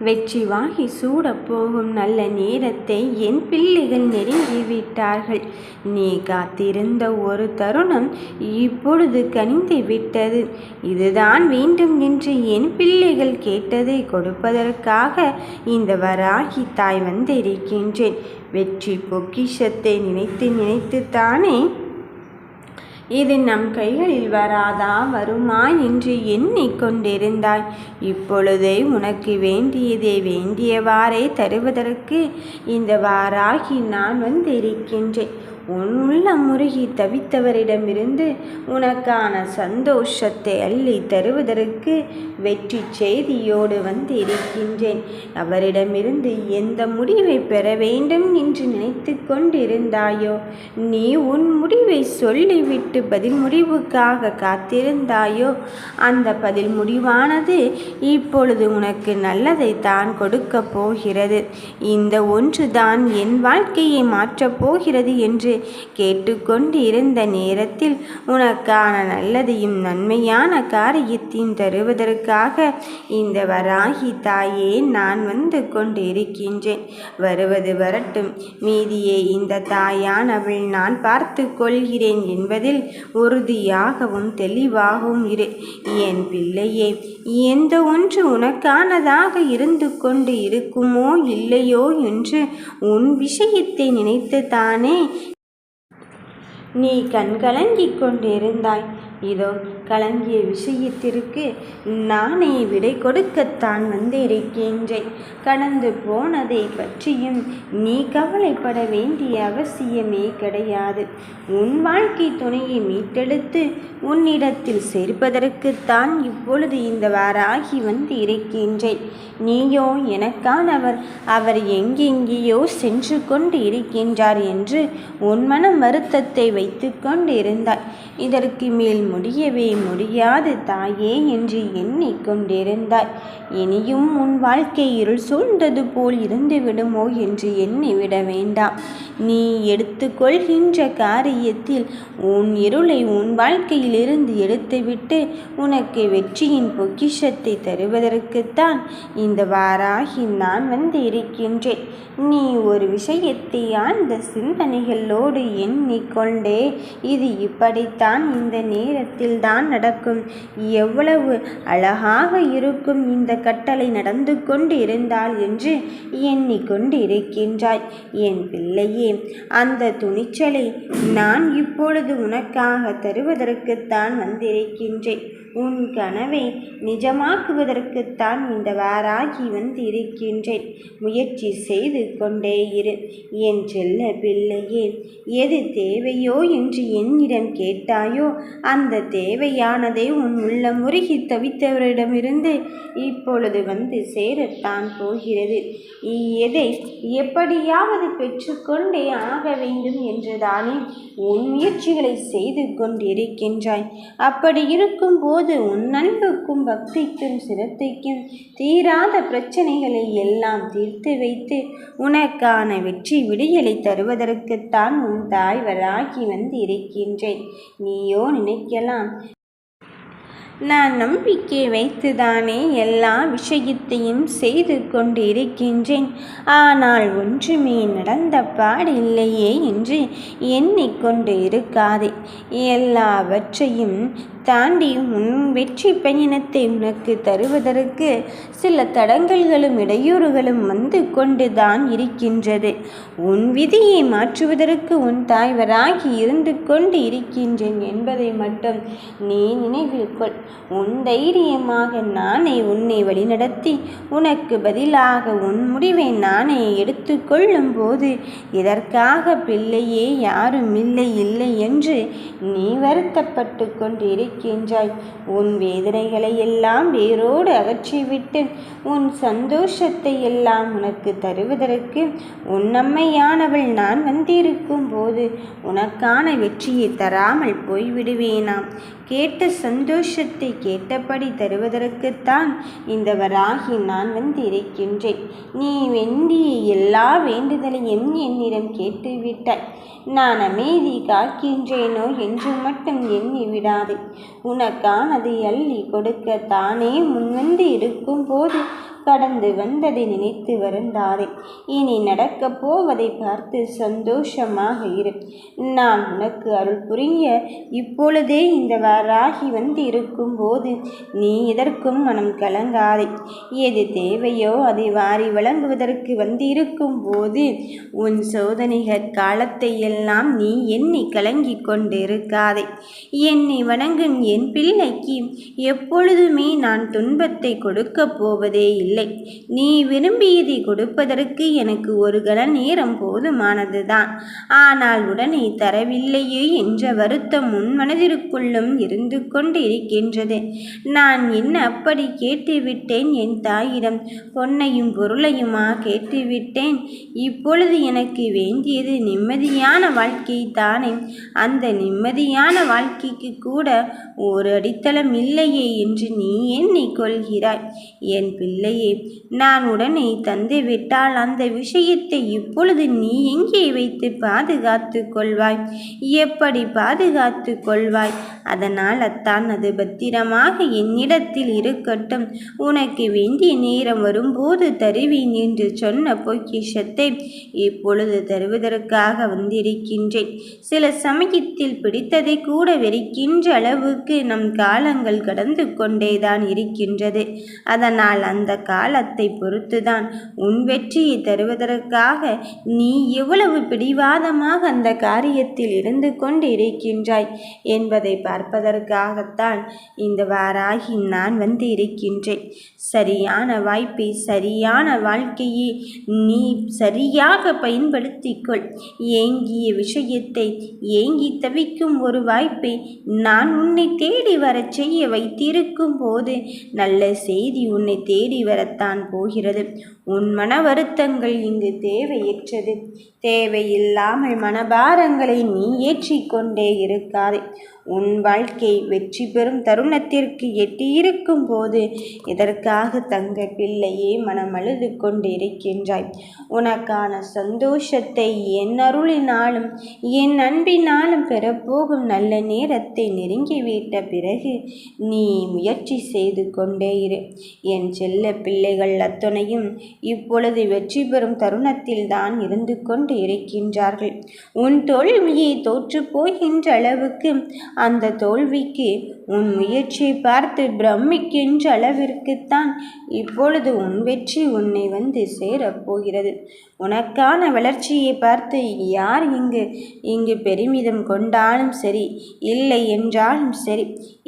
வெற்றி வாகி சூடப் போகும் நல்ல நேரத்தை என் பிள்ளைகள் நெருங்கிவிட்டார்கள். நீ காத்திருந்த ஒரு தருணம் இப்பொழுது கனிந்து விட்டது. இதுதான் வேண்டும் என்று என் பிள்ளைகள் கேட்டதை கொடுப்பதற்காக இந்த வராகி தாய் வந்திருக்கின்றேன். வெற்றி பொக்கிஷத்தை நினைத்து நினைத்துத்தானே இது நம் கைகளில் வராதா வருமா என்று எண்ணிக்கொண்டிருந்தாய். இப்பொழுதே உனக்கு வேண்டியதை வேண்டியவாறே தருவதற்கு இந்த வாராகி நான் வந்திருக்கின்றேன். உன் உள்ளம் முருகி தவித்தவரிடமிருந்து உனக்கான சந்தோஷத்தை அள்ளி தருவதற்கு வெற்றி செய்தியோடு வந்திருக்கின்றேன். அவரிடமிருந்து எந்த முடிவை பெற வேண்டும் என்று நினைத்து கொண்டிருந்தாயோ, நீ உன் முடிவை சொல்லிவிட்டு பதில் முடிவுக்காக காத்திருந்தாயோ, அந்த பதில் முடிவானது இப்பொழுது உனக்கு நல்லதை தான் கொடுக்க போகிறது. இந்த ஒன்று தான் என் வாழ்க்கையை மாற்றப் போகிறது என்று கேட்டுக்கொண்டு இருந்த நேரத்தில் உனக்கான நல்லதையும் நன்மையான காரியத்தையும் தருவதற்காக இந்த வராகி தாயே நான் வந்து கொண்டு இருக்கின்றேன். வருவது வரட்டும், மீதியை இந்த தாயானவள் நான் பார்த்து கொள்கிறேன் என்பதில் உறுதியாகவும் தெளிவாகவும் இரு. என் பிள்ளையே, எந்த ஒன்று உனக்கானதாக இருந்து கொண்டு இருக்குமோ இல்லையோ என்று உன் விஷயத்தை நினைத்து தானே நீ கண்கலங்கிக் கொண்டிருந்தாய். இதோ கலங்கிய விஷயத்திற்கு நானே விடை கொடுக்கத்தான் வந்திருக்கின்றேன். கடந்து போனதை பற்றியும் நீ கவலைப்பட வேண்டிய அவசியமே கிடையாது. உன் வாழ்க்கை துணையை மீட்டெடுத்து உன்னிடத்தில் சேர்ப்பதற்குத்தான் இப்பொழுது இந்த வாராகி வந்து இருக்கின்றேன். நீயோ எனக்கானவர், அவர் எங்கெங்கேயோ சென்று கொண்டு இருக்கின்றார் என்று உன் மனம் வருத்தத்தை வைத்து கொண்டு இருந்தாய். இதற்கு மேல் முடியவே முடியாது தாயே என்று எண்ணிக்கொண்டிருந்தாய். இனியும் உன் வாழ்க்கை இருள் சூழ்ந்தது போல் இருந்து விடுமோ என்று எண்ணிவிட வேண்டாம். நீ எடுத்துக்கொள்கின்ற காரியத்தில் உன் இருளை உன் வாழ்க்கையிலிருந்து எடுத்துவிட்டு உனக்கு வெற்றியின் பொக்கிஷத்தை தருவதற்குத்தான் இந்த வாராகி நான் வந்து இருக்கின்றேன். நீ ஒரு விஷயத்தை ஆழ்ந்த சிந்தனைகளோடு எண்ணிக்கொண்டே இது இப்படித்தான் இந்த நேரத்தில் தான் நடக்கும், எவ்வளவு அழகாக இருக்கும் இந்த கட்டளை நடந்து கொண்டு இருந்தால் என்று எண்ணிக்கொண்டு இருக்கின்றாய். என் பிள்ளையே, அந்த துணிச்சலை நான் இப்பொழுது உனக்காக தருவதற்குத்தான் வந்திருக்கின்றேன். உன் கனவை நிஜமாக்குவதற்குத்தான் இந்த வாராகி வந்து இருக்கின்றேன். முயற்சி செய்து கொண்டே இரு. என் செல்ல பிள்ளையே, எது தேவையோ என்று என்னிடம் கேட்டாயோ அந்த தேவையானதை உன் உள்ள முருகி தவித்தவரிடமிருந்து இப்பொழுது வந்து சேரத்தான் போகிறது. எதை எப்படியாவது பெற்றுக்கொண்டே ஆக வேண்டும் என்றுதானே உன் முயற்சிகளை செய்து கொண்டிருக்கின்றாய். அப்படி இருக்கும் போது உன் அன்புக்கும் பக்திக்கும் சிரத்தைக்கும் தீராத பிரச்சனைகளை எல்லாம் தீர்த்து வைத்து உனக்கான வெற்றி விடியலை தருவதற்குத்தான் உன் தாய் வராகி வந்து இருக்கின்றேன். நீயோ நினைக்கலாம், நான் நம்பிக்கை வைத்துதானே எல்லா விஷயத்தையும் செய்து கொண்டு இருக்கின்றேன், ஆனால் ஒன்றுமே நடந்த பாடில்லையே என்று எண்ணிக்கொண்டு இருக்காதே. எல்லாவற்றையும் தாண்டி உன் வெற்றி பயணத்தை உனக்கு தருவதற்கு சில தடங்கல்களும் இடையூறுகளும் வந்து கொண்டு தான் இருக்கின்றது. உன் விதியை மாற்றுவதற்கு உன் தாய்வராகி இருந்து கொண்டு இருக்கின்றேன் என்பதை மட்டும் நீ நினைவில் கொள். உன் தைரியமாக நானே உன்னை வழிநடத்தி உனக்கு பதிலாக உன் முடிவை நானே எடுத்துக்கொள்ளும் போது இதற்காக பிள்ளையே யாரும் இல்லை என்று நீ வருத்தப்பட்டு கொண்டிருக்கின்றாய். உன் வேதனைகளை எல்லாம் வேரோடு அகற்றிவிட்டு உன் சந்தோஷத்தை எல்லாம் உனக்கு தருவதற்கு உன் அம்மையானவள் நான் வந்திருக்கும் போது உனக்கான வெற்றியை தராமல் போய்விடுவேனாம். கேட்ட சந்தோஷத்தை கேட்டபடி தருவதற்குத்தான் இந்த வராகி நான் வந்து இருக்கின்றேன். நீ வேண்டிய எல்லா வேண்டுதலையும் என்னிடம் கேட்டுவிட்டாய். நான் அமைதி காக்கின்றேனோ என்று மட்டும் எண்ணி விடாது. உனக்கானதை அள்ளி கொடுக்க தானே முன்வந்து இருக்கும் போது கடந்து வந்ததை நினைத்து வருந்தாதே. இனி நடக்கப் போவதை பார்த்து சந்தோஷமாக இரு. நான் உனக்கு அருள் புரிய இப்பொழுதே இந்த வாராகி வந்து இருக்கும் போது நீ எதற்கும் மனம் கலங்காதே. எது தேவையோ அதை வாரி வழங்குவதற்கு வந்து இருக்கும் போது உன் சோதனைகள் காலத்தை எல்லாம் நீ எண்ணி கலங்கிக் கொண்டிருக்காதே. என்னை வணங்கும் என் பிள்ளைக்கு எப்பொழுதுமே நான் துன்பத்தை கொடுக்கப் போவதே இல்லை. நீ விரும்பியதை கொடுப்பதற்கு எனக்கு ஒரு கண நேரம் போதுமானதுதான். ஆனால் உடனே தரவில்லையே என்ற வருத்தம் உன் மனதிற்குள்ளும் இருந்து கொண்டு இருக்கின்றது. நான் என்ன அப்படி கேட்டுவிட்டேன் என் தாயிடம்? பொன்னையும் பொருளையுமா கேட்டுவிட்டேன்? இப்பொழுது எனக்கு வேண்டியது நிம்மதியான வாழ்க்கை தானே. அந்த நிம்மதியான வாழ்க்கைக்கு கூட ஒரு அடித்தளம் இல்லையே என்று நீ எண்ணிக்கொள்கிறாய். என் பிள்ளையே, நான் உடனே தந்துவிட்டால் அந்த விஷயத்தை இப்பொழுது நீ எங்கே வைத்து பாதுகாத்து கொள்வாய்? எப்படி பாதுகாத்து கொள்வாய்? அதனால் அத்தான் அது பத்திரமாக என்னிடத்தில் இருக்கட்டும். உனக்கு வேண்டிய நேரம் வரும்போது தருவேன் என்று சொன்ன பொக்கிஷத்தை இப்பொழுது தருவதற்காக வந்திருக்கின்றேன். சில சமயத்தில் பிடித்ததை கூட வெறுக்கின்ற அளவுக்கு நம் காலங்கள் கடந்து கொண்டேதான் இருக்கின்றது. அதனால் அந்த காலத்தை பொறுத்துதான் உன் வெற்றியை தருவதற்காக நீ எவ்வளவு பிடிவாதமாக அந்த காரியத்தில் இருந்து கொண்டு இருக்கின்றாய் என்பதை பார்ப்பதற்காகத்தான் இந்த வாராகி நான் வந்து இருக்கின்றேன். சரியான வாய்ப்பை, சரியான வாழ்க்கையை நீ சரியாக பயன்படுத்திக்கொள். ஏங்கிய விஷயத்தை, ஏங்கி தவிக்கும் ஒரு வாய்ப்பை நான் உன்னை தேடி வரச் செய்ய வைத்திருக்கும் போது நல்ல செய்தி உன்னை தேடி வரத்தான் போகிறது. உன் மன வருத்தங்கள் இங்கு தேவையற்றது. தேவையில்லாமல் மனபாரங்களை நீ ஏற்றிக்கொண்டே இருக்காதே. உன் வாழ்க்கை வெற்றி பெறும் தருணத்திற்கு எட்டியிருக்கும் போது இதற்காக தங்க பிள்ளையே மனம் அழுது கொண்டு இருக்கின்றாய். உனக்கான சந்தோஷத்தை என் அருளினாலும் என் அன்பினாலும் பெறப்போகும் நல்ல நேரத்தை நெருங்கிவிட்ட பிறகு நீ முயற்சி செய்து கொண்டே இரு. என் செல்ல பிள்ளைகள் அத்தனையும் இப்பொழுது வெற்றி பெறும் தருணத்தில் தான் இருந்து கொண்டு இருக்கின்றார்கள். உன் தோல்வியை தோற்று போகின்ற அளவுக்கு, அந்த தோல்விக்கு உன் முயற்சியை பார்த்து பிரமிக்கின்ற அளவிற்குத்தான் இப்பொழுது உன் வெற்றி உன்னை வந்து சேரப்போகிறது. உனக்கான வளர்ச்சியை பார்த்து யார் இங்கு பெருமிதம் கொண்டாலும் சரி, இல்லை என்றாலும் சரி,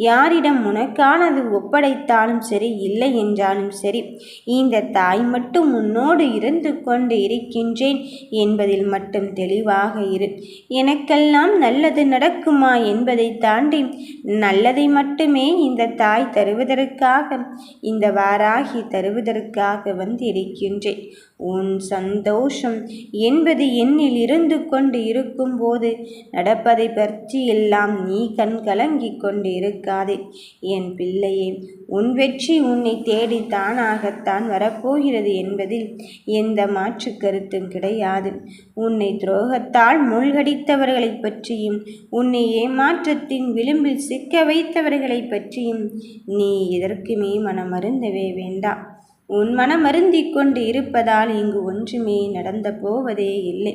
யாரிடம் உனக்கானது ஒப்படைத்தாலும் சரி, இல்லை என்றாலும் சரி, இந்த தாய் மட்டும் உன்னோடு இருந்து கொண்டு இருக்கின்றேன் என்பதில் மட்டும் தெளிவாக இரு. எனக்கெல்லாம் நல்லது நடக்குமா என்பதை தாண்டி நல்லதை மட்டுமே இந்த தாய் தருவதற்காக, இந்த வாராகி தருவதற்காக வந்து இருக்கின்றேன். உன் சந்தோஷம் என்பது என்னில் இருந்து கொண்டு இருக்கும் போது நடப்பதை பற்றி எல்லாம் நீ கண் கலங்கிக் கொண்டு இருக்காதே. என் பிள்ளையே, உன் வெற்றி உன்னை தேடி தானாகத்தான் வரப்போகிறது என்பதில் எந்த மாற்று கருத்தும் கிடையாது. உன்னை துரோகத்தால் மூழ்கடித்தவர்களை பற்றியும், உன்னை ஏமாற்றத்தின் விளிம்பில் சிக்க வைத்தவர்களை பற்றியும் நீ எதற்குமே மனமருந்தவே வேண்டாம். உன் மனம் அருந்திக் கொண்டு இருப்பதால் இங்கு ஒன்றுமே நடந்த போவதே இல்லை.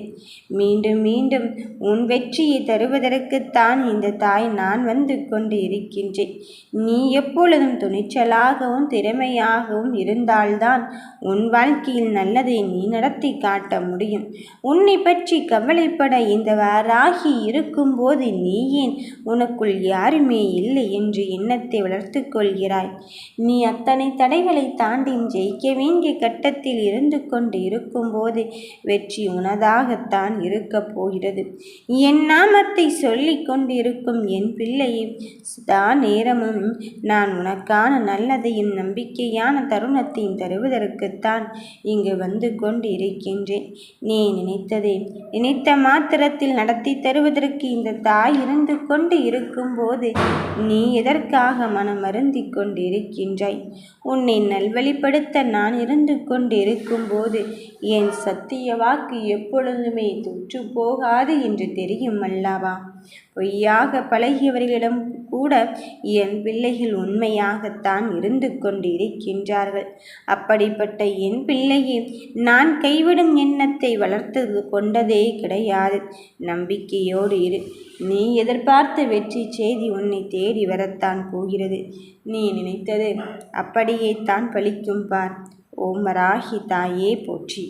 மீண்டும் மீண்டும் உன் வெற்றியை தருவதற்குத்தான் இந்த தாய் நான் வந்து கொண்டு இருக்கின்றேன். நீ எப்பொழுதும் துணிச்சலாகவும் திறமையாகவும் இருந்தால்தான் உன் வாழ்க்கையில் நல்லதை நீ நடத்தி காட்ட முடியும். உன்னை பற்றி கவலைப்பட இந்த வாராகி இருக்கும்போது நீ ஏன் உனக்குள் யாருமே இல்லை என்று எண்ணத்தை வளர்த்து கொள்கிறாய்? நீ அத்தனை தடைகளை தாண்டி ஜெயிக்க வேண்டிய கட்டத்தில் இருந்து கொண்டு இருக்கும்போது வெற்றி உனதாகத்தான் இருக்கப் போகிறது. என் நாமத்தை சொல்லிக் கொண்டிருக்கும் என் பிள்ளையை தான் நேரமும் நான் உனக்கான நல்லதையும் நம்பிக்கையான தருணத்தையும் தருவதற்குத்தான் இங்கு வந்து கொண்டு இருக்கின்றேன். நீ நினைத்ததை நினைத்த மாத்திரத்தில் நடத்தி தருவதற்கு இந்த தாய் இருந்து கொண்டு இருக்கும்போது நீ எதற்காக மனம் அருந்திக் கொண்டு இருக்கின்றாய்? உன்னை நல்வழிப்படுத்த நான் இருந்து கொண்டு இருக்கும்போது என் சத்திய வாக்கு எப்பொழுதுமே தோற்று போகாது என்று தெரியும் அல்லவா? பொய்யாக பழகியவர்களிடம் கூட என் பிள்ளைகள் உண்மையாகத்தான் இருந்து கொண்டிருக்கின்றார்கள். அப்படிப்பட்ட என் பிள்ளையை நான் கைவிடும் எண்ணத்தை வளர்த்து கொண்டதே கிடையாது. நம்பிக்கையோடு இரு. நீ எதிர்பார்த்த வெற்றி செய்தி உன்னை தேடி வரத்தான் போகிறது. நீ நினைத்தது அப்படியே தான் பலிக்கும் பார். ஓம் வராகி தாயே போற்றி.